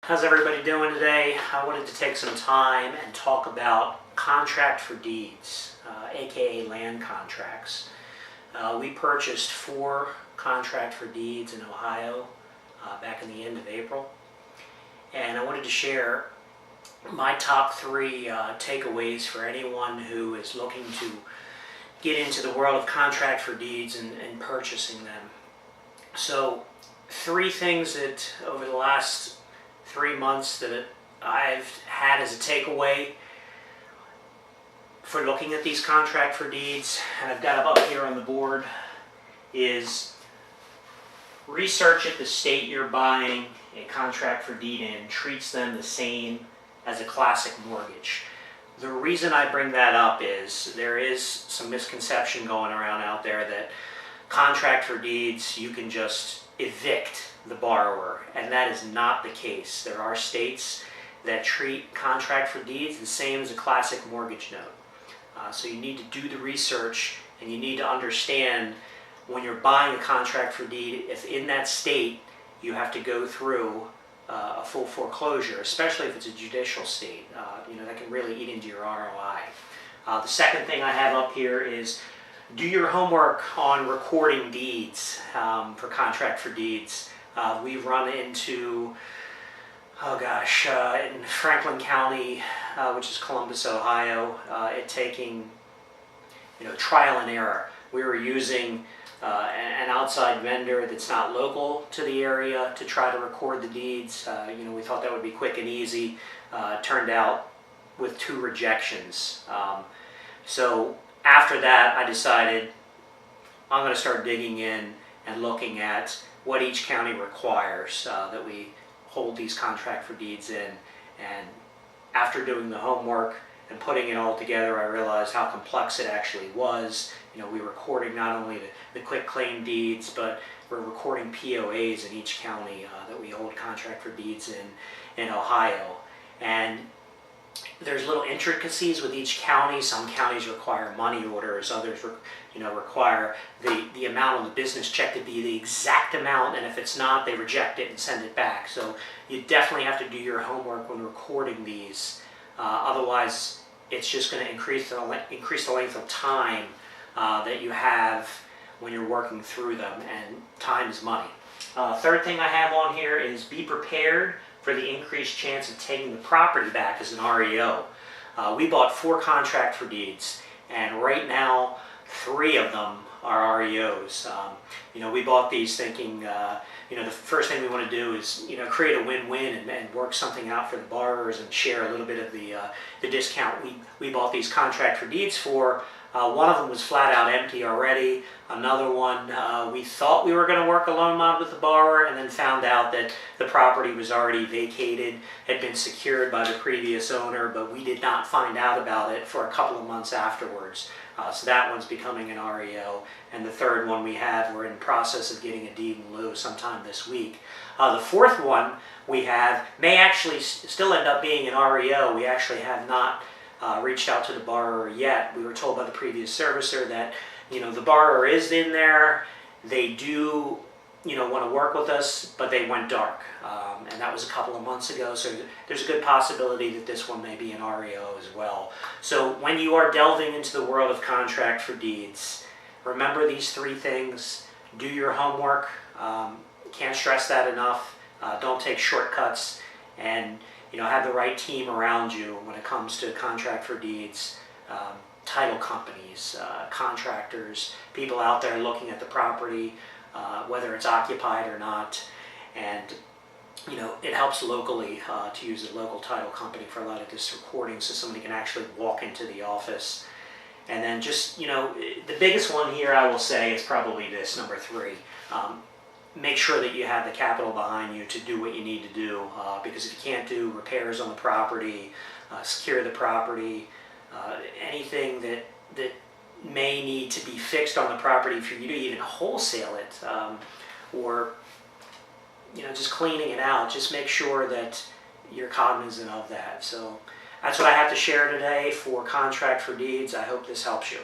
How's everybody doing today? I wanted to take some time and talk about contract for deeds, aka land contracts. We purchased 4 contract for deeds in Ohio back in the end of April, and I wanted to share my top 3 takeaways for anyone who is looking to get into the world of contract for deeds and purchasing them. So 3 things that over the last 3 months that I've had as a takeaway for looking at these contract for deeds, and I've got them up here on the board, is research if the state you're buying a contract for deed in treats them the same as a classic mortgage. The reason I bring that up is there is some misconception going around out there that contract for deeds, you can just evict the borrower, and that is not the case. There are states that treat contract for deeds the same as a classic mortgage note. So you need to do the research, and you need to understand when you're buying a contract for deed, if in that state you have to go through a full foreclosure, especially if it's a judicial state. That can really eat into your ROI. The second thing I have up here is do your homework on recording deeds for contract for deeds. We've run into, in Franklin County, which is Columbus, Ohio, it taking, trial and error. We were using an outside vendor that's not local to the area to try to record the deeds. We thought that would be quick and easy. Turned out with 2 rejections. So after that, I decided I'm going to start digging in and looking at what each county requires that we hold these contract for deeds in. And after doing the homework and putting it all together, I realized how complex it actually was. We were recording not only the quick claim deeds, but we're recording POAs in each county that we hold contract for deeds in Ohio. And there's little intricacies with each county. Some counties require money orders, others require the amount on the business check to be the exact amount, and if it's not, they reject it and send it back. So you definitely have to do your homework when recording these. Otherwise, it's just going to increase the length of time that you have when you're working through them, and time is money. Third thing I have on here is be prepared for the increased chance of taking the property back as an REO. We bought 4 contract for deeds, and right now 3 of them are REOs. We bought these thinking, the first thing we want to do is, create a win-win and work something out for the borrowers and share a little bit of the discount we bought these contract for deeds for. One of them was flat out empty already. Another one, we thought we were going to work a loan mod with the borrower, and then found out that the property was already vacated, had been secured by the previous owner, but we did not find out about it for a couple of months afterwards. So that one's becoming an REO. And the third one we're in the process of getting a deed in lieu sometime this week. The fourth one we have may actually still end up being an REO. We actually have not reached out to the borrower yet. We were told by the previous servicer that the borrower is in there. They do want to work with us, but they went dark, and that was a couple of months ago. So there's a good possibility that this one may be an REO as well. So when you are delving into the world of contract for deeds, remember these 3 things. Do your homework. Can't stress that enough. Don't take shortcuts, and have the right team around you when it comes to contract for deeds. Title companies, contractors, people out there looking at the property, whether it's occupied or not. And it helps locally to use a local title company for a lot of this recording, so somebody can actually walk into the office. And then just, the biggest one here I will say is probably this, number 3. Make sure that you have the capital behind you to do what you need to do, because if you can't do repairs on the property, secure the property, anything that may need to be fixed on the property for you to even wholesale it, or just cleaning it out, just make sure that you're cognizant of that. So that's what I have to share today for contract for deeds. I hope this helps you.